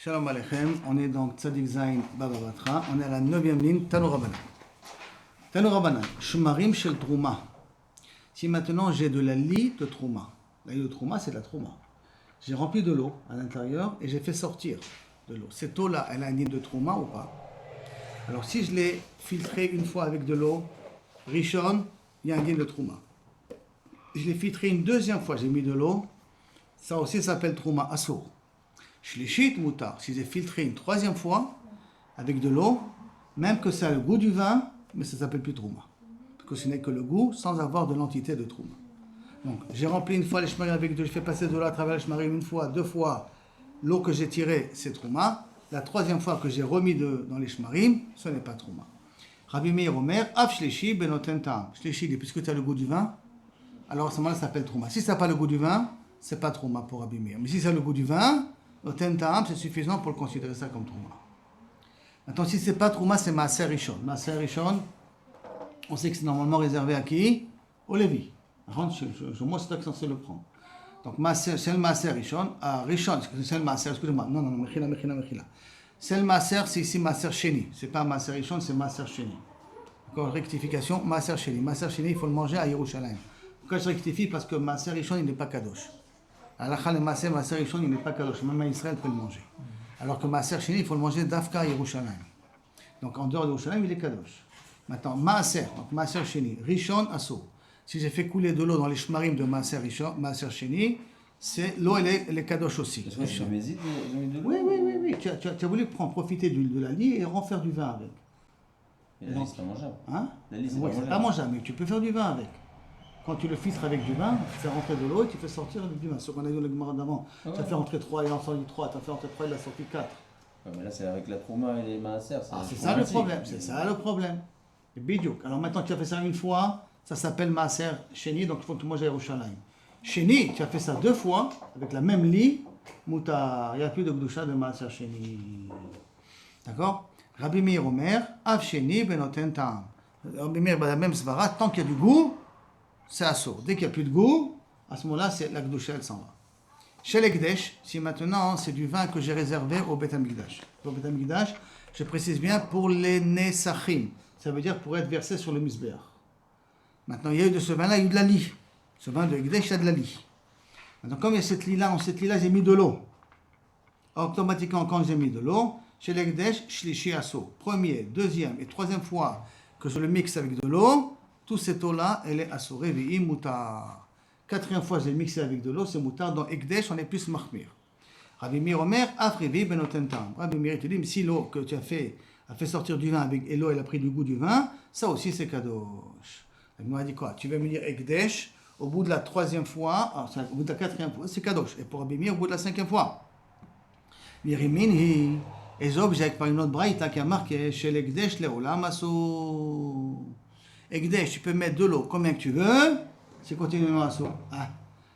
Shalom Aleichem, on est dans Tzadik Zayin Baba Batra, on est à la 9e ligne, Tanu Rabbanan. Tanu Rabbanan, Shmarim Shel Trouma. Si maintenant j'ai de la lie de Trouma, la lie de Trouma c'est de la Trouma. J'ai rempli de l'eau à l'intérieur et j'ai fait sortir de l'eau. Cette eau-là, elle a un lie de Trouma ou pas? Alors si je l'ai filtrée une fois avec de l'eau, Rishon, il y a un lie de Trouma. Je l'ai filtré une deuxième fois, j'ai mis de l'eau, ça aussi s'appelle Trouma Assour. Shlishit Moutar, si j'ai filtré une troisième fois avec de l'eau, même que ça a le goût du vin, mais ça ne s'appelle plus Trouma. Parce que ce n'est que le goût sans avoir de l'entité de Trouma. Donc j'ai rempli une fois les shmarim avec de l'eau, je fais passer de l'eau à travers les shmarim une fois, deux fois, l'eau que j'ai tirée c'est Trouma. La troisième fois que j'ai remis dans les shmarim, ce n'est pas Trouma. Rabbi Meir Omer, Af Shlishi Benoten Ta'am. Shlishi, puisque tu as le goût du vin, alors à ce moment-là ça s'appelle Trouma. Si ça n'a pas le goût du vin, c'est pas Trouma pour Rabbi Meir. Mais si ça a le goût du vin, Noten Ta'am, c'est suffisant pour le considérer ça comme Trouma. Maintenant, si c'est pas Trouma, c'est Maaser Rishon. Maaser Rishon, on sait que c'est normalement réservé à qui? Au Lévi. Moi, c'est toi qui est censé le prendre. Donc, c'est le Maaser Rishon. Rishon, c'est le Maaser, excusez-moi. Non, Mechila. C'est le Maaser, c'est ici Maaser Sheni. C'est pas Maaser Rishon, c'est Maaser Sheni. Encore rectification, Maaser Sheni. Maaser Sheni, il faut le manger à Yerushalayim. Pourquoi je rectifie? Parce que Maaser Rishon, il n'est pas Kadosh. Alakha le Maaser Rishon, il n'est pas Kadosh. Même à Israël, il peut le manger. Alors que Maaser Sheni, il faut le manger d'Afka à Yerushalayim. Donc en dehors de Yerushalayim, il est Kadosh. Maintenant, Maaser, donc Maaser Sheni, Rishon Asso. Si j'ai fait couler de l'eau dans les shmarim de Maaser Rishon, Maaser Sheni, l'eau, elle est Kadosh aussi. Oui. Tu as voulu profiter de la lie et en faire du vin avec. Et la lie, c'est pas mangeable. Hein? La lie, c'est pas mangeable, mais tu peux faire du vin avec. Quand tu le filtres avec du vin, tu fais rentrer de l'eau et tu fais sortir avec du vin. Ce qu'on a dit au Gemara d'avant. Tu as fait rentrer 3, il en sorti 3. Tu as fait rentrer 3, il a sorti 4. Ouais, mais là, c'est avec la Trouma et les Maaser. C'est ça le problème. C'est ça le problème. Bidiouk. Alors maintenant, tu as fait ça une fois, ça s'appelle Maaser Sheni, donc il faut que tu manges à Yerushalayim. Sheni, tu as fait ça 2 fois, avec la même lie, Moutar. Il n'y a plus de Gdusha de Maaser Sheni. D'accord? Rabbi Meir Omer, Av Sheni Benoten Ta'am. Rabbi Meir, la même svara, tant qu'il y a du goût, c'est assour. Dès qu'il n'y a plus de goût, à ce moment-là, c'est la Gdusha, elle s'en va. Chez l'Ekdesh, si maintenant c'est du vin que j'ai réservé au Beth Amikdash. Au Beth Amikdash, je précise bien pour les Nesachim. Ça veut dire pour être versé sur le Misbeach. Maintenant, il y a eu de ce vin-là, il y a eu de la lie. Ce vin de Ekdesh, il y a de la lie. Maintenant, comme il y a cette lie-là, j'ai mis de l'eau. Automatiquement, quand j'ai mis de l'eau, chez l'Ekdesh, Shlishi Asso. Premier, deuxième et troisième fois que je le mixe avec de l'eau, toute cette eau-là, elle est assourée, vi'i moutar. Quatrième fois, j'ai mixé avec de l'eau, c'est moutar. Dans Ekdesh, on est plus mahmir. Rabbi Meir Omer, afrivi benoten ta'am. Rabbi Meir te dit, mais si l'eau que tu as fait sortir du vin avec, et l'eau, elle a pris du goût du vin, ça aussi, c'est kadosh. Il m'a dit quoi? Tu vas me dire Ekdesh, au bout de la troisième fois, au bout de la quatrième fois, c'est kadosh. Et pour Rabbi Meir, au bout de la cinquième fois. Miriminhi, et j'objecte par une autre braïta qui a marqué, chez l'Ekdesh, le'olam assour. Ekdesh, tu peux mettre de l'eau combien que tu veux, c'est continuellement assour.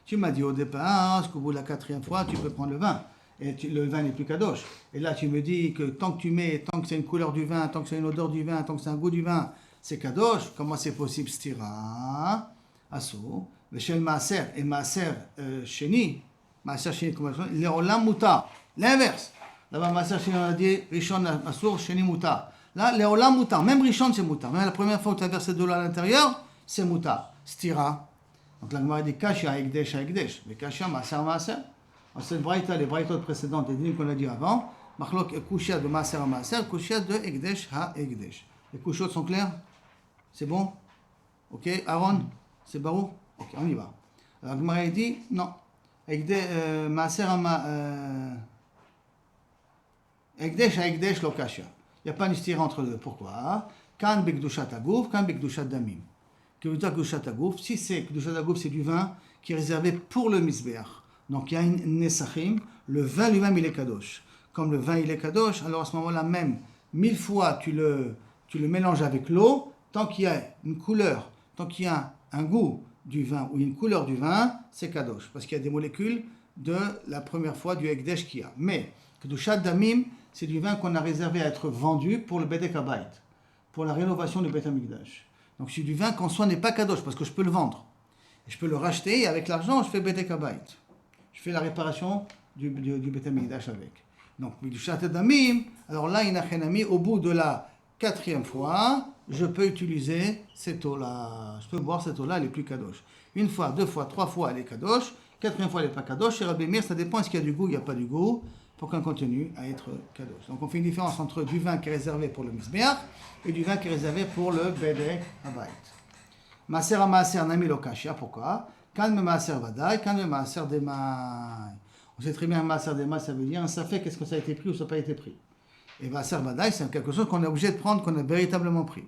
Tu m'as dit au départ qu'au bout de la quatrième fois, tu peux prendre le vin. Et le vin n'est plus kadosh. Et là, tu me dis que tant que tu mets, tant que c'est une couleur du vin, tant que c'est une odeur du vin, tant que c'est un goût du vin, c'est kadosh. Comment c'est possible, stira, assour. Le shel maaser et maaser sheni, maaser sheni, comment ça s'appelle? Le'olam mutar. L'inverse. Là-bas, maaser sheni, on a dit rishon assour, sheni mutar. Là, les olam moutar, même Rishon c'est moutar. Même la première fois où tu as versé de l'eau à l'intérieur, c'est moutar. Stira. Donc la Gemara dit Kashia Ekdesh à Ekdesh. Mais Kashia Maaser. En cette braïta, les braïtas précédentes, les dîmes qu'on a dit avant, Machlok Kushia de Maaser à Maaser, Kushia de Ekdesh à Ekdesh. Les couchottes sont clairs? C'est bon? Ok, Aaron? C'est barou? Ok, on y va. Alors la Gemara dit non. Maaser à Ekdesh à Ekdesh, lo Kashia. Il n'y a pas une stira entre deux. Pourquoi? Kan bekdushat agouf, kan bekdushat damim. Que veut dire bekdushat agouf? Si c'est bekdushat agouf, c'est du vin qui est réservé pour le misbeach. Donc il y a une nesachim. Le vin lui-même, il est kadosh. Comme le vin, il est kadosh, alors à ce moment-là même, 1000 fois tu le mélanges avec l'eau, tant qu'il y a une couleur, tant qu'il y a un goût du vin ou une couleur du vin, c'est kadosh. Parce qu'il y a des molécules de la première fois du ekdesh qu'il y a. Mais bekdushat damim, c'est du vin qu'on a réservé à être vendu pour le Bedek Habayit, pour la rénovation du Beth Amikdash. Donc c'est du vin qu'en soi n'est pas kadosh, parce que je peux le vendre. Et je peux le racheter, et avec l'argent, je fais Bedek Habayit. Je fais la réparation du Beth Amikdash avec. Donc, Midushat Damim, alors là, Inachenami, au bout de la 4e fois, je peux utiliser cette eau-là. Je peux boire cette eau-là, elle est plus kadosh. Une fois, 2 fois, 3 fois, elle est kadosh. 4e fois, elle n'est pas kadosh. Chez Rabbi Meir, ça dépend, est-ce qu'il y a du goût, il n'y a pas du goût, pour qu'on continue à être kadosh. Donc, on fait une différence entre du vin qui est réservé pour le Mizbeach et du vin qui est réservé pour le Bedek Habayit. Maaser à Maaser Nami Lokashia, pourquoi? Kan me Maaser Vadaï, kan me Maaser Demai. On sait très bien Maaser Demai, ça veut dire un safek, qu'est-ce que ça a été pris ou ça n'a pas été pris. Et Maaser Vadaï, c'est quelque chose qu'on est obligé de prendre, qu'on a véritablement pris.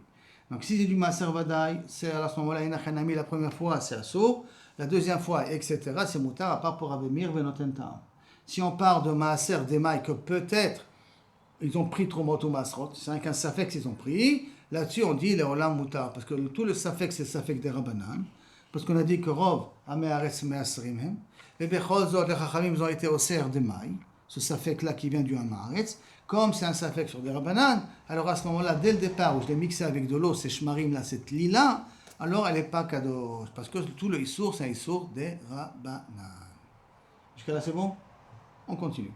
Donc si c'est du Maaser Vadaï, c'est à ce moment-là, Inachanami, la première fois, c'est assour, la deuxième fois, etc., c'est moutar, à part pour Avemir, Venotentam. Si on part de Maaser Demai, que peut-être ils ont pris Trumot ou Masrot, c'est un safek qu'ils ont pris, là-dessus on dit les Olam Moutar, parce que tout le safek c'est le safek des Rabbanan, parce qu'on a dit que Rov, Amearetz Measrimhem, les Bechol Zot, les Chachamim, ils ont été au Ser de Maï, ce safek-là qui vient du Amearetz, comme c'est un safek sur des Rabbanan, alors à ce moment-là, dès le départ où je l'ai mixé avec de l'eau, ces Shmarim là, cette lila, alors elle n'est pas kadosh, parce que tout le Issour, c'est un Issour des Rabbanan. Jusqu'à là c'est bon? On continue.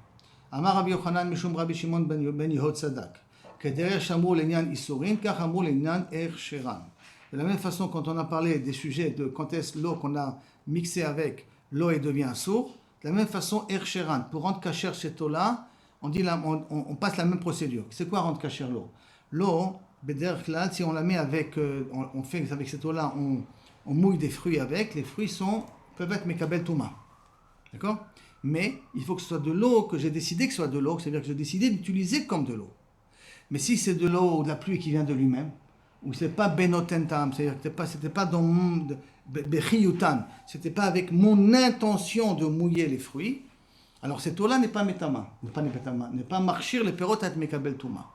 Amar Rabbi Yochanan Mishum Rabbi Shimon ben Yehod Sadak. Kederech Shamur l'Inyan Isurim, kach Amur l'Inyan Sheran. De la même façon, quand on a parlé des sujets de quand est-ce l'eau qu'on a mixé avec l'eau et devient sourd, de la même façon, Sheran. Pour rendre kasher cette eau-là, on passe la même procédure. C'est quoi rendre kasher l'eau? L'eau, Bederech Klal, si on la met avec, on fait avec cette eau-là, on mouille des fruits avec, les fruits peuvent être Mekabel Touma. D'accord? Mais il faut que ce soit de l'eau, que j'ai décidé que ce soit de l'eau, c'est-à-dire que j'ai décidé d'utiliser comme de l'eau. Mais si c'est de l'eau ou de la pluie qui vient de lui-même, ou c'est pas benotentam, c'est-à-dire que c'était pas dans mon bechiyutan, c'était pas avec mon intention de mouiller les fruits, alors cette eau-là n'est pas metama, n'est pas marchir les perot at mekabel touma.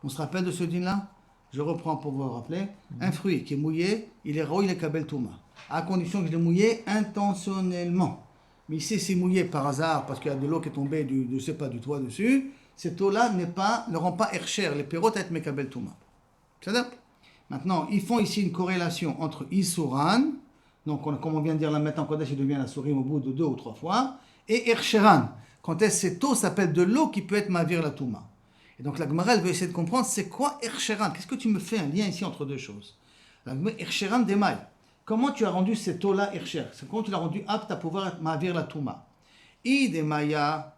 On se rappelle de ce din-là? Je reprends pour vous rappeler. Un fruit qui est mouillé, il est roy le kabel touma, à condition que je l'ai mouillé intentionnellement. Mais ici, c'est mouillé par hasard parce qu'il y a de l'eau qui est tombée du toit dessus. Cette eau-là ne rend pas ercher les perot et mekabel touma. C'est-à-dire, maintenant, ils font ici une corrélation entre Isuran, donc comme on vient de dire la mettre en Kodesh, il devient la souris au bout de 2 ou 3 fois, et Ercheran, quand cette eau s'appelle de l'eau qui peut être mavir la touma. Et donc la Gemara, elle veut essayer de comprendre c'est quoi Ercheran. Qu'est-ce que tu me fais un lien ici entre deux choses? La Gemara, Ercheran demai. Comment tu as rendu cette eau-là Ercher? C'est comment tu l'as rendu apte à pouvoir mavir la touma. Ide maya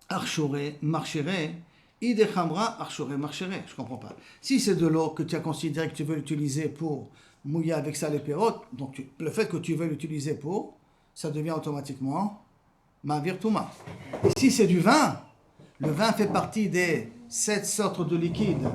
archure marchere, ide chamra archure marchere. Je comprends pas. Si c'est de l'eau que tu as considéré que tu veux l'utiliser pour mouiller avec ça les pérotes, donc le fait que tu veux l'utiliser pour, ça devient automatiquement mavir touma. Et si c'est du vin, le vin fait partie des 7 sortes de liquides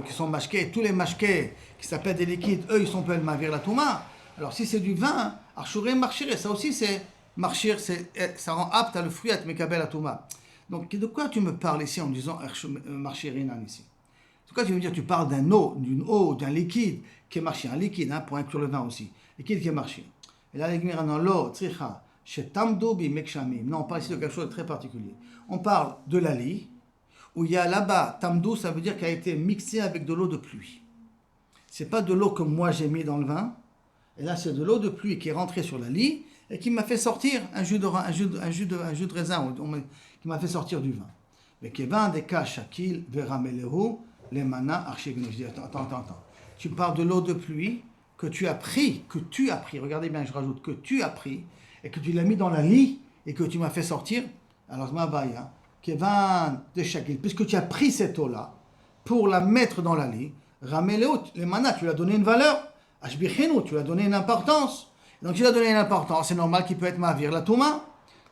qui sont mashkés, tous les mashkés qui s'appellent des liquides, eux ils sont appelés mavir la touma. Alors si c'est du vin, archure marchire, ça aussi c'est marchir, ça rend apte à le fruit à mekabel la touma. Donc de quoi tu me parles ici en disant marchirinan ici? De quoi tu veux dire? Tu parles d'une eau, d'un liquide qui est marché, un liquide, pour inclure le vin aussi, liquide qui est marché. Et là, les Gemara, non, l'eau, tricha, chez tamdo bi mekshamim. Non, on parle ici de quelque chose de très particulier. On parle de la lie, où il y a là-bas, tamdo, ça veut dire qu'elle a été mixée avec de l'eau de pluie. C'est pas de l'eau que moi j'ai mis dans le vin, et là c'est de l'eau de pluie qui est rentrée sur la lie et qui m'a fait sortir un jus de raisin, qui m'a fait sortir du vin. Mais Kevan de Kashakil Veramelehu, les mana archivino. Je dis attends. Tu parles de l'eau de pluie que tu as pris, regardez bien, je rajoute, que tu as pris, et que tu l'as mis dans la lie, et que tu m'as fait sortir. Alors, ma baya, Kevan de Shakil, puisque tu as pris cette eau-là, pour la mettre dans la lie, Rameleu, les mana, tu lui as donné une valeur, Ashbichenu, tu lui as donné une importance. Donc, tu lui as donné une importance, c'est normal qu'il peut être mavir la touma.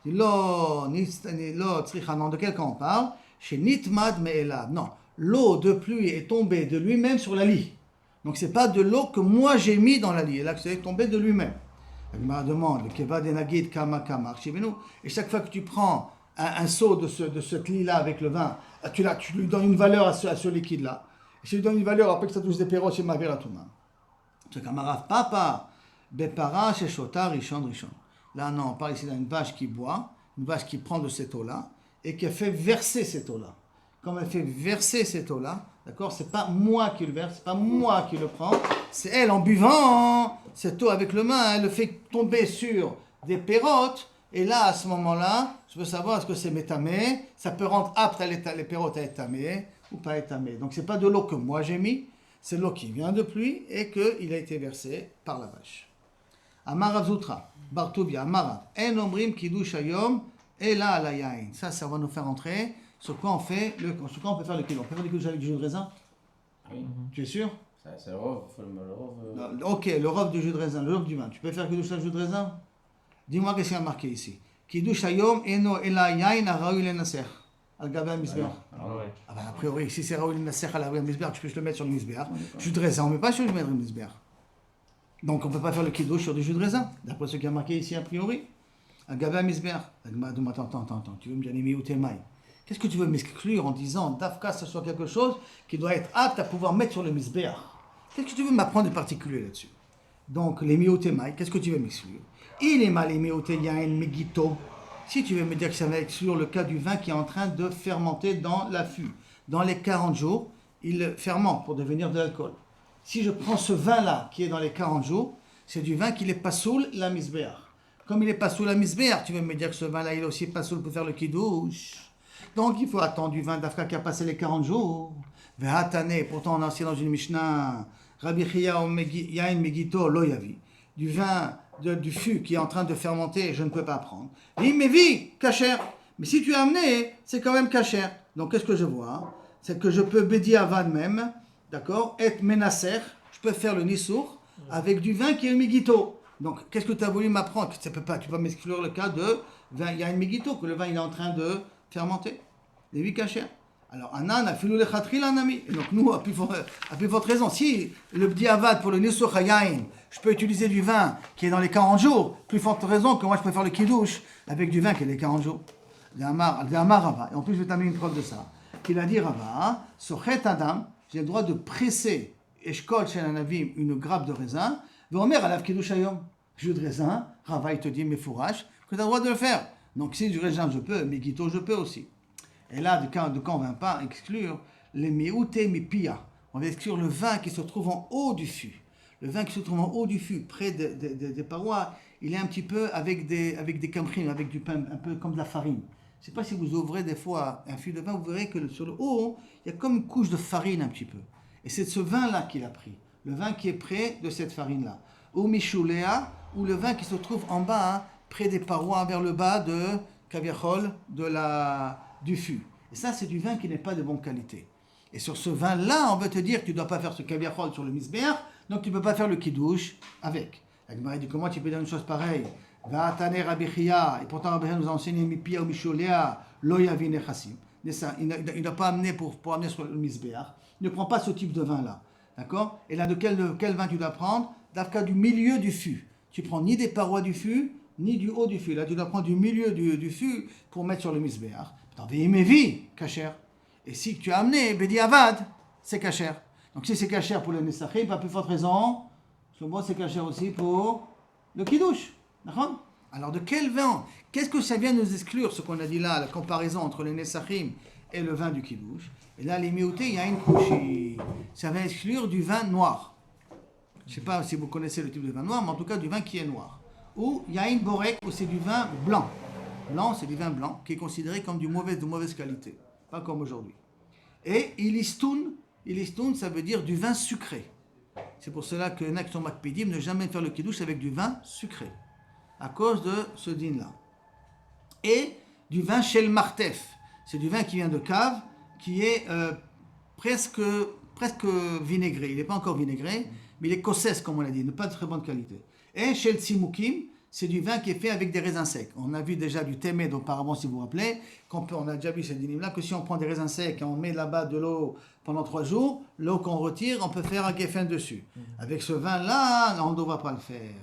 De quel cas on parle? Chez Nitmad Me'elav. Non, l'eau de pluie est tombée de lui-même sur la lie. Donc ce n'est pas de l'eau que moi j'ai mis dans la lie. Et là, c'est tombé de lui-même. La Gemara demande, le Keva Denagid Kama Kama. Et chaque fois que tu prends un seau de cette lie-là avec le vin, tu lui donnes une valeur à ce liquide-là. Et si tu lui donnes une valeur, après que ça touche des perros, c'est Mavir la Touma. C'est Kamarav Papa, Bepara, Sheshota, Rishon. Là, non, on parle ici d'une vache qui boit, une vache qui prend de cette eau-là, et qui fait verser cette eau-là. Comme elle fait verser cette eau-là, d'accord, c'est pas moi qui le verse, c'est pas moi qui le prends, c'est elle en buvant cette eau avec le main, elle le fait tomber sur des pérotes, Et là, à ce moment-là, je veux savoir est-ce que c'est métamé, ça peut rendre apte les pérotes à être tamé ou pas être tamé. Donc c'est pas de l'eau que moi j'ai mis, c'est l'eau qui vient de pluie et qu'il a été versé par la vache. Amar Rav Zutra, Bartuvia, Amara, En Omrim Kiddush Hayom, Ela ala yain. Ça va nous faire entrer sur quoi on peut faire le kiddush. On peut faire le kiddush avec du jus de raisin? Oui. Tu es sûr? C'est le rov, faut le rov. Ok, le rov du jus de raisin, le rov du vin. Tu peux faire kiddush avec du jus de raisin? Dis-moi qu'est-ce qu'il y a marqué ici. Kiddush Hayom, Eno Ela yain, Araoui le Nasser. Al-Gaba Misber. Ah ben, a priori, si c'est Raoul le Nasser à la Misber, tu peux le mettre sur le Misber. Jus de raisin, on ne met pas sur le Misber. Donc on ne peut pas faire le kiddush sur du jus de raisin, d'après ce qui a marqué ici a priori. Al-Gaba Misber. Attends, tu veux me dire les mioutémaï. Qu'est-ce que tu veux m'exclure en disant d'Afka, ce soit quelque chose qui doit être apte à pouvoir mettre sur le Misber? Qu'est-ce que tu veux m'apprendre de particulier là-dessus? Donc les mioutémaï, qu'est-ce que tu veux m'exclure? Il est mal les mioutéyain megito. Si tu veux me dire que ça va exclure le cas du vin qui est en train de fermenter dans la fût, dans les 40 jours, il fermente pour devenir de l'alcool. Si je prends ce vin-là qui est dans les 40 jours, c'est du vin qui n'est pas sous la misbéach. Comme il n'est pas sous la misbéach, tu veux me dire que ce vin-là, il est aussi pas sous pour faire le kiddush. Donc il faut attendre du vin d'Afka qui a passé les 40 jours. Vehatane, pourtant on a aussi dans une Mishnah, Rabbi Chia Yain Megito Lo Yavi. Du vin du fût qui est en train de fermenter, je ne peux pas prendre. Oui, mais vie, kasher. Mais si tu as amené, c'est quand même kasher. Donc qu'est-ce que je vois? C'est que je peux bédi avad même, d'accord, être menasser, je peux faire le nissour avec du vin qui est le migito. Donc qu'est-ce que tu as voulu m'apprendre? Tu peux pas m'exclure le cas de vin, il y a une migito, que le vin il est en train de fermenter. Les huit kasher. Alors, Anan a filou le khatril anami. Donc, nous, à plus forte raison, si le bdiavad pour le nissour hayain, je peux utiliser du vin qui est dans les 40 jours, plus forte raison que moi je peux faire le kiddush avec du vin qui est les 40 jours. Amar Rava. Et en plus, je vais t'amener une preuve de ça. Il a dit Rava, Sochet Adam, j'ai le droit de presser Eshkol Shel Anavim, une grappe de raisin, Veomer alav kiddush hayom. Jus de raisin, Rava, il te dit, mais fourrage, que tu as le droit de le faire. Donc, si du raisin, je peux, mais guito, je peux aussi. Et là, de quand on ne va pas exclure les miouté mipia. On va exclure le vin qui se trouve en haut du fût. Le vin qui se trouve en haut du fût, près des parois, il est un petit peu avec des camprines, avec du pain, un peu comme de la farine. Je ne sais pas si vous ouvrez des fois un fût de vin, vous verrez que sur le haut, il y a comme une couche de farine un petit peu. Et c'est de ce vin-là qu'il a pris. Le vin qui est près de cette farine-là. Ou michouléa, ou le vin qui se trouve en bas, hein, près des parois, vers le bas de Kaviachol, du fût. Et ça, c'est du vin qui n'est pas de bonne qualité. Et sur ce vin-là, on veut te dire que tu ne dois pas faire ce kaviachol sur le misber, donc tu ne peux pas faire le kiddush avec. La Gemara dit comment tu peux dire une chose pareille? Va'atane Rabbi Chia, et pourtant Rabbi Chia nous a enseigné mipia ou misholea, lo yavi nechassim. Il n'a pas amené pour amener sur le misber. Ne prends pas ce type de vin-là. D'accord? Et là, de quel vin tu dois prendre? D'Afka du milieu du fût. Tu prends ni des parois du fût, ni du haut du fût. Là, tu dois prendre du milieu du fût pour mettre sur le misber. Vie, kasher. Et si tu as amené Bedi Avad, c'est kasher. Donc si c'est kasher pour le Nesachim, pas plus forte raison, c'est kasher aussi pour le Kiddush. D'accord? Alors de quel vin? Qu'est-ce que ça vient nous exclure, ce qu'on a dit là, la comparaison entre le Nesachim et le vin du Kiddush? Et là, les mioutés, il y a une couche. Ça va exclure du vin noir. Je ne sais pas si vous connaissez le type de vin noir, mais en tout cas du vin qui est noir. Ou il y a une borek, où c'est du vin blanc. Blanc, c'est du vin blanc, qui est considéré comme de mauvaise qualité, pas comme aujourd'hui. Et ilistoun, ça veut dire du vin sucré. C'est pour cela que Nakton Makpedim ne jamais faire le kiddush avec du vin sucré, à cause de ce din-là. Et du vin Shel Martef, c'est du vin qui vient de cave, qui est presque vinaigré. Il n'est pas encore vinaigré, mais il est kossès, comme on l'a dit, de pas de très bonne qualité. Et Shel Tsimukim, c'est du vin qui est fait avec des raisins secs. On a vu déjà du témed auparavant, si vous vous rappelez, on a déjà vu cette dinim-là, que si on prend des raisins secs et on met là-bas de l'eau pendant 3 jours, l'eau qu'on retire, on peut faire un geffen dessus. Avec ce vin-là, on ne doit pas le faire.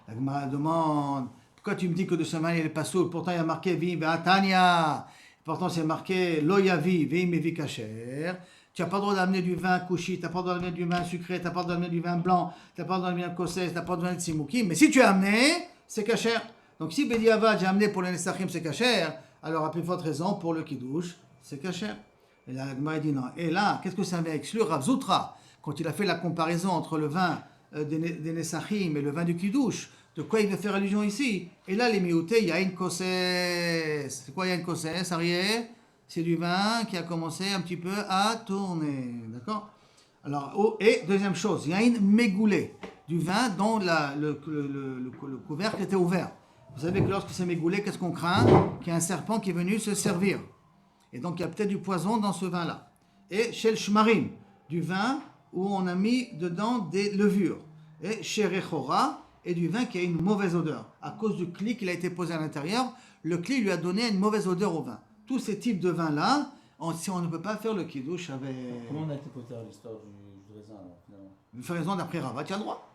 La Gemara demande, pourquoi tu me dis que de ce vin, il n'est pas sourd? Pourtant, il y a marqué vi ve'atania. Pourtant, c'est marqué lo yavi ve'imevi kasher. Tu n'as pas le droit d'amener du vin kouchi, tu n'as pas le droit d'amener du vin sucré, tu n'as pas le droit d'amener du vin blanc, tu n'as pas le droit d'amener du kossès, tu n'as pas le droit d'amener de simouki. Mais si tu as amené, c'est kasher. Donc si Bedi Avad j'ai amené pour le Nesachim c'est kasher, alors à plus forte raison pour le Kiddush c'est kasher. Et la Gemara dit non. Et là, qu'est-ce que ça vient exclure? Rav Zutra, quand il a fait la comparaison entre le vin des Nesachim et le vin du Kiddush, de quoi il veut faire allusion ici. Et là, les mioutés, yain koses. C'est quoi yain koses, Arié? C'est du vin qui a commencé un petit peu à tourner. D'accord? Alors, et deuxième chose, yain mégoulé. Du vin dont le couvercle était ouvert. Vous savez que lorsque c'est mégoulé, qu'est-ce qu'on craint? Qu'il y ait un serpent qui est venu se servir. Et donc, il y a peut-être du poison dans ce vin-là. Et chez le shmarim, du vin où on a mis dedans des levures. Et chez Rechora, et du vin qui a une mauvaise odeur. À cause du cli qu'il a été posé à l'intérieur, le cli lui a donné une mauvaise odeur au vin. Tous ces types de vins-là, si on ne peut pas faire le kiddush avec... Comment on a été poté à l'histoire du raisin alors, finalement? Une raison d'après Ravat, tu as le droit.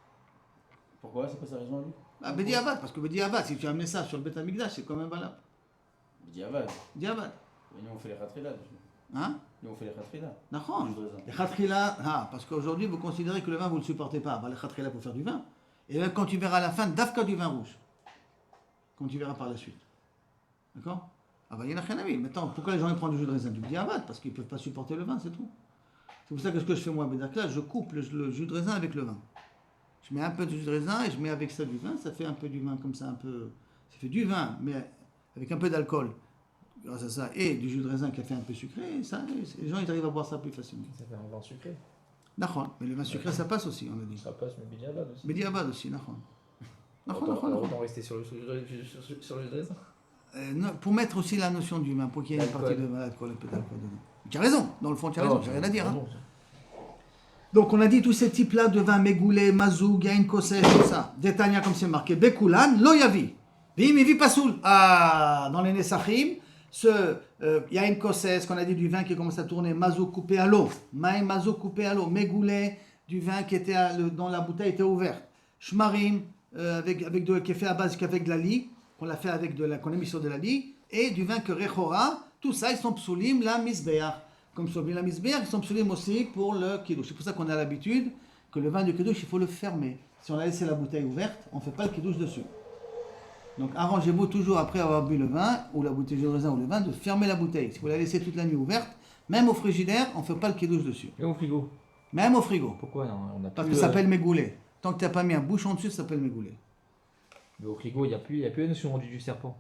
Pourquoi? C'est pas sa raison à lui? Ah, Bedi Avad, parce que Bedi Avad, si tu as amené ça sur le Beth Amikdash, c'est quand même valable. Diavad. Bedi Avad. Et nous on fait les khatrila dessus. Hein? Nous on fait les khatrila. D'accord. Du raisin. Les khatrila, parce qu'aujourd'hui vous considérez que le vin vous ne le supportez pas. Les khatrila pour faire du vin. Et même quand tu verras à la fin, dafka du vin rouge. Quand tu verras par la suite. D'accord? Ah bah il y en a rien à dire. Maintenant, pourquoi les gens prennent du jus de raisin? Du diabète, parce qu'ils ne peuvent pas supporter le vin, c'est tout. C'est pour ça que ce que je fais moi, Bédakla, je coupe le jus de raisin avec le vin. Je mets un peu de jus de raisin et je mets avec ça du vin. Ça fait un peu du vin comme ça, un peu. Ça fait du vin, mais avec un peu d'alcool. Grâce à ça, et du jus de raisin qui a fait un peu sucré, ça, les gens ils arrivent à boire ça plus facilement. Ça fait un vin sucré. D'accord, mais le vin sucré ça passe aussi, on a dit. Ça passe, mais Bidiabad aussi. Médiabad aussi, d'accord. Autant rester sur le jus de raisin. Non, pour mettre aussi la notion du vin, pour qu'il y ait une partie de l'alcool, un peu d'alcool dedans. Tu as raison, dans le fond tu as raison, j'ai rien à dire. Hein. Donc on a dit tous ces types-là de vins, mégoulé, mazoug, yain koseh, tout ça. Détania comme c'est marqué, Bekulan, loyavi. Bim, pasoul. Ah, dans les Nesachim, yain koseh, ce qu'on a dit du vin qui commence à tourner, mazoug coupé à l'eau, maïn mazoug coupé à l'eau, mégoulé, du vin qui était dont la bouteille était ouverte. Shmarim, qui est fait à base qu'avec de la lie, qu'on a fait qu'on a mis sur de la lie, et du vin que Rechora, tout ça, ils sont psulim la misbeach. Comme psulim la misbeach, ils sont psulim aussi pour le kiddush. C'est pour ça qu'on a l'habitude que le vin du kiddush, il faut le fermer. Si on a laissé la bouteille ouverte, on ne fait pas le kiddush dessus. Donc arrangez-vous toujours après avoir bu le vin, ou la bouteille de raisin ou le vin, de fermer la bouteille. Si vous la laissez toute la nuit ouverte, même au frigidaire, on ne fait pas le kiddush dessus. Et au frigo. Même au frigo. Pourquoi non, on a Parce que ça s'appelle mégoulé. Tant que tu n'as pas mis un bouchon dessus, ça s'appelle mégoulé. Mais au frigo, il n'y a plus la notion du serpent.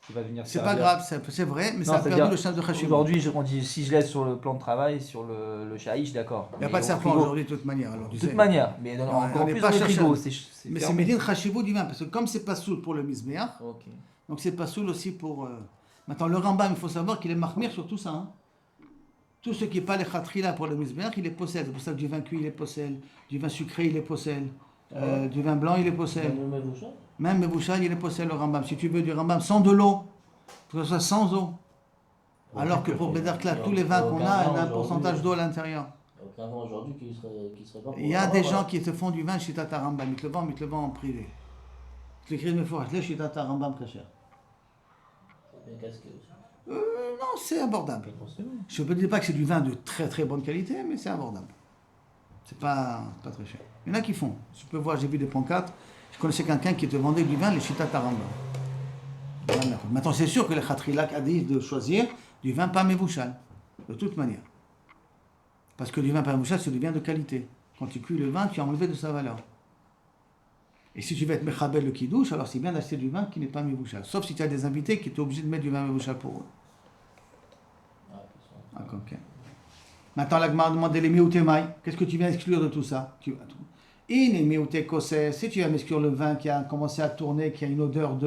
Qui va venir c'est pas grave, c'est vrai, mais non, ça a perdu le chef de Khashim. Aujourd'hui, on dit si je laisse sur le plan de travail, sur le chahish, d'accord. Il n'y a pas de serpent aujourd'hui de toute manière. Alors, de toute manière, mais non, encore plus dans le frigo. Mais c'est Médine Khashivou du vin, parce que comme c'est pas soul pour le misbeach, okay. Donc c'est pas soul aussi pour. Maintenant, le Rambam, il faut savoir qu'il est marmire sur tout ça. Hein. Tout ce qui n'est pas les khatrila pour le misbeach, il les possède. C'est pour ça que du vin cuit, il les possède. Du vin sucré, il les possède. Du vin blanc, il les possède. Même Mebouchal, il les possède le Rambam. Si tu veux du Rambam sans de l'eau, que ce soit sans eau. Alors que pour Bédarkla, tous les vins qu'on a, il y a un pourcentage d'eau à l'intérieur. Aucun vin aujourd'hui qui serait pas pour il y a des gens qui te font du vin chez Tata Rambam, ils te le vendent en privé. Tu l'écris de fois, je l'ai chez Tata Rambam très cher. C'est bien casqué aussi. Non, c'est abordable. Je ne peux dire pas que c'est du vin de très très bonne qualité, mais c'est abordable. C'est pas très cher. Il y en a qui font. Je peux voir, j'ai vu des pancartes. Je connaissais quelqu'un qui te vendait du vin, les chez Tata Rambam. Maintenant, c'est sûr que les Khatrilak a dit de choisir du vin pas Mevouchal, de toute manière. Parce que du vin pas Mevouchal, c'est du vin de qualité. Quand tu cuis le vin, tu as enlevé de sa valeur. Et si tu veux être Mechabel le Kiddush, alors c'est bien d'acheter du vin qui n'est pas Mevouchal. Sauf si tu as des invités qui sont obligés de mettre du vin Mevouchal pour eux. Okay. Maintenant, la Gemara demande les Mioutémaï. Qu'est-ce que tu viens exclure de tout ça? Si tu vas m'exclure le vin qui a commencé à tourner, qui a une odeur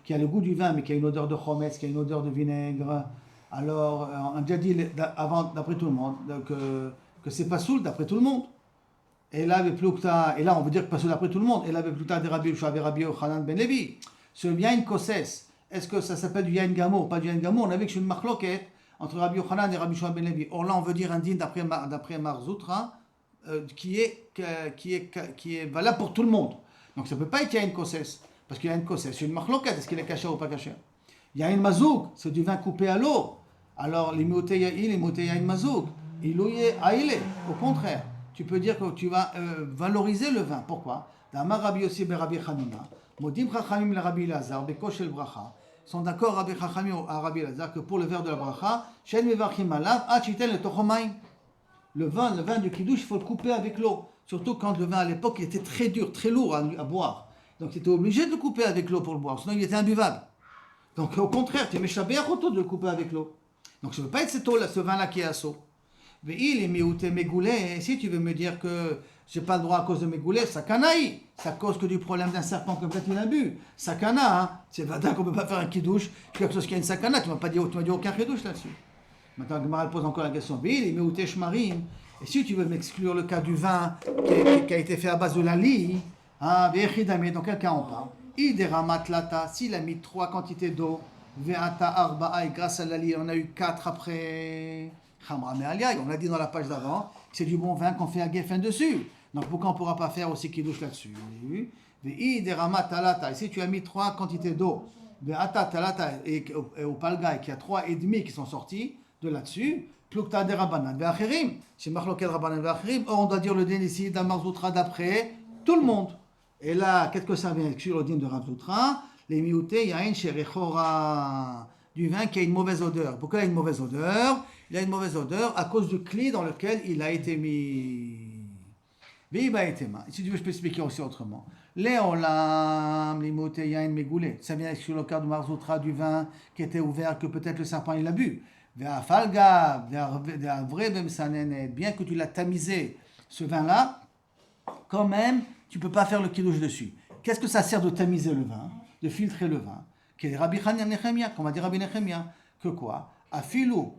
qui a le goût du vin, mais qui a une odeur de chometz, qui a une odeur de vinaigre, alors on a déjà dit avant, d'après tout le monde, que c'est pas soul d'après tout le monde. Et là, on veut dire que pas soul d'après tout le monde. Et là, avec Plukta de Rabbi Yoshua, Rabbi Yochanan ben Levi, ce yain kosses, est-ce que ça s'appelle du yain gamo ou pas du yain gamo? On avait que c'est une marloquette entre Rabbi Yochanan et Rabbi Yoshua ben Levi. Or là, on veut dire un din d'après Marzoutra. Qui est valable pour tout le monde. Donc ça ne peut pas être yain kosses, parce qu'il y a une kosses, c'est une marloquette, est-ce qu'il est caché ou pas caché? Il y a une mazoug, c'est du vin coupé à l'eau. Alors les moté yain mazoug, ilouye aïlé, au contraire. Tu peux dire que tu vas valoriser le vin. Pourquoi? D'Amar Rabbi Yossi be Rabbi Chanina, modim chachamim le Rabbi Lazar, bekosh el bracha, sont d'accord Rabbi Chachamim à Rabbi Lazar que pour le verre de la bracha, shen mevarchim alav, achiten le tochomaim. Le vin du kiddush, il faut le couper avec l'eau. Surtout quand le vin à l'époque il était très dur, très lourd à boire. Donc tu étais obligé de le couper avec l'eau pour le boire, sinon il était imbuvable. Donc au contraire, tu es méchabé à de le couper avec l'eau. Donc ça ne veut pas être ce vin-là qui est assaut. Mais il est méouté mégoulé, et si tu veux me dire que j'ai pas le droit à cause de mégoulé, sakanaï, ça cause que du problème d'un serpent que peut-être il a bu. Sakana, hein, c'est vadin qu'on ne peut pas faire un kidouche, quelque chose qui a une sakana, tu ne m'as pas dit, tu m'as dit aucun kidouche là-dessus. Maintenant, Gemara pose encore la question, mais il est méouté shmarim, et si tu veux m'exclure le cas du vin qui a été fait à base de la lie, ah, dans quel cas on parle? Ideramat s'il a mis 3 quantités d'eau, ve'ata arba'a, et grâce à la lie, on a eu 4 après. Khamra me'aliay, on l'a dit dans la page d'avant, c'est du bon vin qu'on fait à Geffen dessus. Donc pourquoi on ne pourra pas faire aussi kidouche là-dessus? Ve'ideramat talata, et si tu as mis 3 quantités d'eau, ve'ata talata, et au palgaï, qui a 3,5 qui sont sortis de là-dessus, plukta de rabanan ve'acherim, c'est machloket rabanan ve'acherim, or on doit dire le din ici d'Amarzoutra d'après tout le monde. Et là, qu'est-ce que ça vient exclure le din de Rav Zutra? Les mioutés, yain sherechora, du vin qui a une mauvaise odeur. Pourquoi il a une mauvaise odeur? Il a une mauvaise odeur à cause du cli dans lequel il a été mis. Viba etema. Si tu veux, je peux expliquer aussi autrement. Léolam, les mioutés, yain megoulé. Ça vient exclure le cas de Rav Zutra du vin qui était ouvert, que peut-être le serpent il a bu. Ve'afalga, ve'avre bemsanenet. Bien que tu l'as tamisé, ce vin-là, quand même, tu ne peux pas faire le kidouche dessus. Qu'est-ce que ça sert de tamiser le vin, de filtrer le vin? Qu'il Rabbi Nechemia, qu'on va dire Rabbi Nechemia, que quoi? À filou,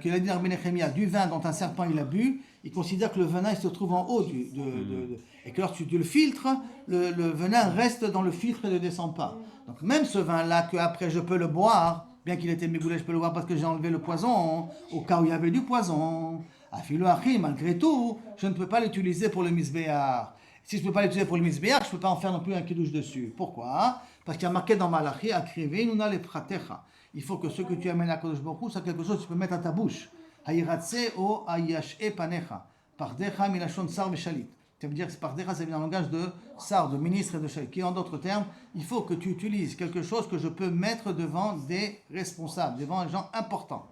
qu'il a dit Rabbi Nechemia, du vin dont un serpent il a bu, il considère que le venin il se trouve en haut et que lorsque tu le filtres, le venin reste dans le filtre et ne descend pas. Donc même ce vin-là, que après je peux le boire, bien qu'il était mégoulé, je peux le boire parce que j'ai enlevé le poison, au cas où il y avait du poison. À filou achim, malgré tout, je ne peux pas l'utiliser pour le misbéar. Si je ne peux pas l'utiliser pour le misbéach, je ne peux pas en faire non plus un kidouche dessus. Pourquoi? Parce qu'il y a marqué dans Malachi, Akrivé, Nuna le pratecha. Il faut que ce que tu amènes à Kadosh Baruch Hu, c'est quelque chose que tu peux mettre à ta bouche. Hayiratse o ayash'e panecha. Pardecha milashon sar veshalit. Ça veut dire que pardecha, c'est bien un langage de sar, de ministre et de shalit. Qui, en d'autres termes, il faut que tu utilises quelque chose que je peux mettre devant des responsables, devant des gens importants.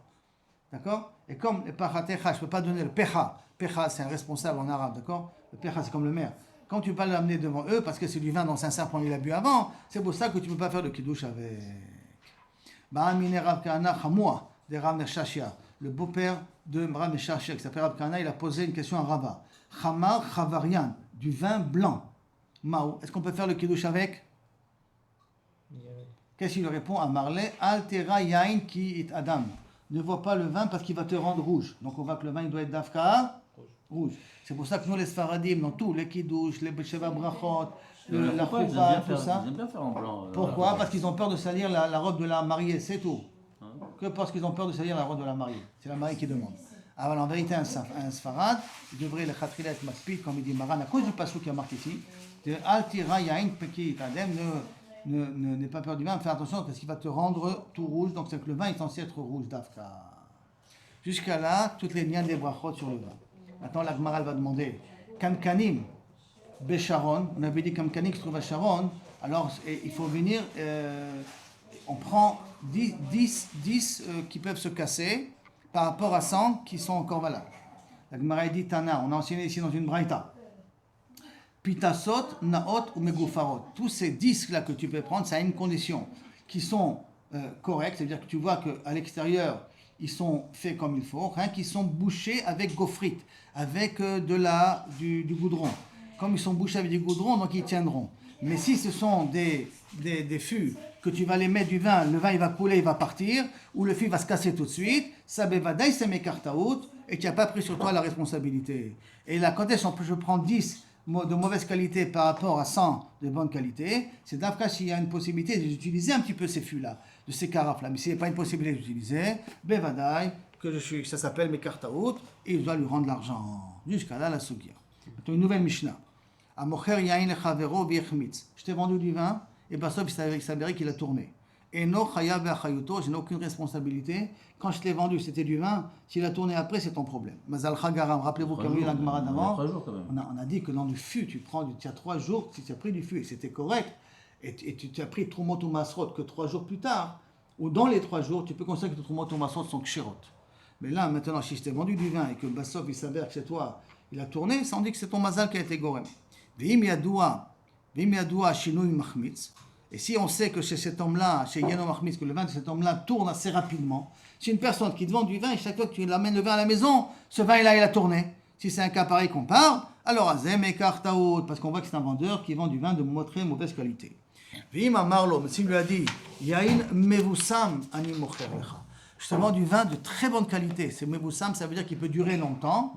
D'accord? Et comme le paratecha, je ne peux pas donner le pecha. Pecha, c'est un responsable en arabe, d'accord? Le pecha, c'est comme le maire. Quand tu ne peux pas l'amener devant eux, parce que c'est du vin dont un serpent il a bu avant, c'est pour ça que tu ne peux pas faire le kidouche avec. Ba'amine Rav Kahana Chamoua, de Rav Neshashia, le beau-père de Rav Neshashia, qui s'appelle Rav Kahana, il a posé une question à Rava. Chamar Chavarian, du vin blanc. Maou, est-ce qu'on peut faire le kidouche avec? Qu'est-ce qu'il lui répond à Marley? Altera yain ki it adam. Ne vois pas le vin parce qu'il va te rendre rouge. Donc on voit que le vin il doit être d'Afka rouge. C'est pour ça que nous les Sfaradim, dans tous les kidouches, les Sheva Brachot, la Choupa, tout ça. Ils aiment bien faire en blanc. Pourquoi? Parce qu'ils ont peur de salir la robe de la mariée, c'est tout. Que parce qu'ils ont peur de salir la robe de la mariée. C'est la mariée qui demande. Alors en vérité, un Sfarad, il devrait le Khatrilet Maspid, comme il dit Maran, à cause du passou qui est marqué ici, de Altira Yain Peki Tadem, n'aie pas peur du vin, fais attention parce qu'il va te rendre tout rouge, donc c'est que le vin est censé être rouge d'Afka. Jusqu'à là, toutes les liens des brachot sur le vin. Maintenant, la Gemara va demander Kamkanim Bécharon, on avait dit Kamkanim qui se trouve à Sharon, alors il faut venir, on prend 10 qui peuvent se casser par rapport à 100 qui sont encore valables. La Gemara dit Tana, on a enseigné ici dans une braïta. Pitasot, Naot ou Megufarot. Tous ces disques-là que tu peux prendre, ça a une condition qui sont corrects, c'est-à-dire que tu vois qu'à l'extérieur, ils sont faits comme il faut, hein, qui sont bouchés avec gaufrite, avec du goudron. Comme ils sont bouchés avec du goudron, donc ils tiendront. Mais si ce sont des fûts que tu vas les mettre du vin, le vin il va couler, il va partir, ou le fût va se casser tout de suite, ça bevadaï c'est mes kartaout, et tu n'as pas pris sur toi la responsabilité. Et là, quand je prends 10 de mauvaise qualité par rapport à 100 de bonne qualité, c'est d'Afka s'il y a une possibilité d'utiliser un petit peu ces fûts-là, de ces carafes-là. Mais s'il n'y a pas une possibilité d'utiliser, bevadaï, ça s'appelle mes kartaout, et il doit lui rendre l'argent. Jusqu'à là, la sugia. Une nouvelle Mishnah. Amocher yain lechavero v'yechmitz. Je t'ai vendu du vin, et bien sauf il s'avérait qu'il a tourné. Et no chayav ve'achayuto, je n'ai aucune responsabilité. Quand je t'ai vendu, c'était du vin. S'il a tourné après, c'est ton problème. Mazal chagaram, rappelez-vous comme lui la Gemara d'avant. On a dit que dans du fût, tu as 3 jours, si tu as pris du fût et c'était correct, et tu as pris Trumot ou Masrot que 3 jours plus tard, ou dans les 3 jours, tu peux considérer que Trumot ou Masrot sont kshirot. Mais là, maintenant, si je t'ai vendu du vin et que Bassov, il s'avère que c'est toi, il a tourné, ça on dit que c'est ton mazal qui a été gorem. V'im yadoua Vim yadoua shinui machmitz. Et si on sait que chez cet homme-là, chez Yeno Machmitz, que le vin de cet homme-là tourne assez rapidement, c'est une personne qui te vend du vin et chaque fois que tu l'amènes le vin à la maison, ce vin-là, il a tourné. Si c'est un cas pareil qu'on parle, alors Azem et Kartaot, parce qu'on voit que c'est un vendeur qui vend du vin de très mauvaise qualité. Vim Amarlo, mais s'il lui a dit, Yain Mevusam Ani Mocher Lecha. Je te vends du vin de très bonne qualité. C'est Mevusam, ça veut dire qu'il peut durer longtemps.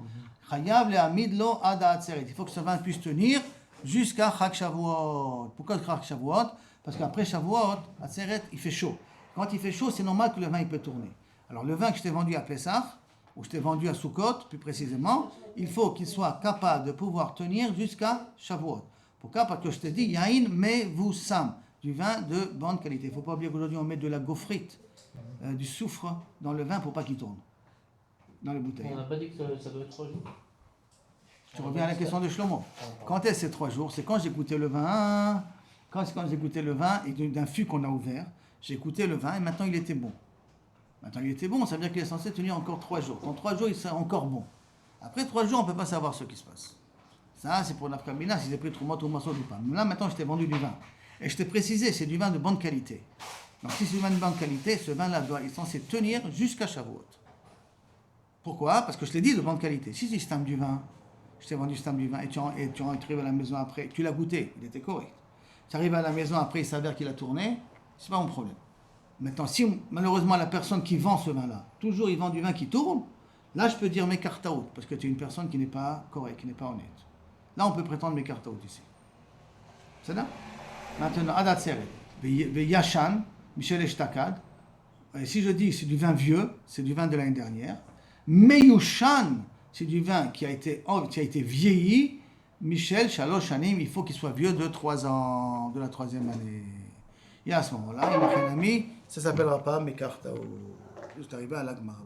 Chayav le Amidlo Ada Atzeret. Il faut que ce vin puisse tenir jusqu'à Chag Shavuot. Pourquoi Chag Shavuot? Parce qu'après Shavuot, Atzeret, il fait chaud. Quand il fait chaud, c'est normal que le vin il peut tourner. Alors le vin que je t'ai vendu à Pessah, ou je t'ai vendu à Sukkot, plus précisément, il faut qu'il soit capable de pouvoir tenir jusqu'à Shavuot. Pourquoi? Parce que je t'ai dit, Yain Mevusam, du vin de bonne qualité. Il ne faut pas oublier qu'aujourd'hui on met de la gaufrite, du soufre dans le vin pour pas qu'il tourne, dans les bouteilles. On n'a pas dit que ça doit être 3 jours. Je reviens à la question de Shlomo. Quand est-ce ces 3 jours? C'est quand j'ai goûté le vin. Quand j'ai goûté le vin et d'un fût qu'on a ouvert, j'ai goûté le vin et maintenant il était bon. Maintenant il était bon, ça veut dire qu'il est censé tenir encore 3 jours. Dans 3 jours, il sera encore bon. Après 3 jours, on ne peut pas savoir ce qui se passe. Ça, c'est pour l'Afkamina, si j'ai pris Troumot ou Massot ou pas. Là, maintenant, je t'ai vendu du vin. Et je t'ai précisé, c'est du vin de bonne qualité. Donc si c'est du vin de bonne qualité, ce vin-là est censé tenir jusqu'à Shavuot. Pourquoi? Parce que je t'ai dit de bonne qualité. Si c'est stam du vin, je t'ai vendu stam du vin et tu arrives à la maison après, tu l'as goûté, il était correct. Tu arrives à la maison après, il s'avère qu'il a tourné, c'est pas mon problème. Maintenant, si malheureusement la personne qui vend ce vin-là, toujours il vend du vin qui tourne, là je peux dire mes kartaot, parce que tu es une personne qui n'est pas correcte, qui n'est pas honnête. Là on peut prétendre mes kartaot ici. C'est là? Maintenant, Adat Seret, Yashan, Michel Eshtakad, et si je dis c'est du vin vieux, c'est du vin de l'année dernière, Meyushan, c'est du vin qui a été vieilli, Michel, Shalosh Shanim, il faut qu'il soit vieux de 3 ans, de la 3e année. Et à ce moment-là, ça ne s'appellera pas Mekartao. Juste arrivé à l'Agmar.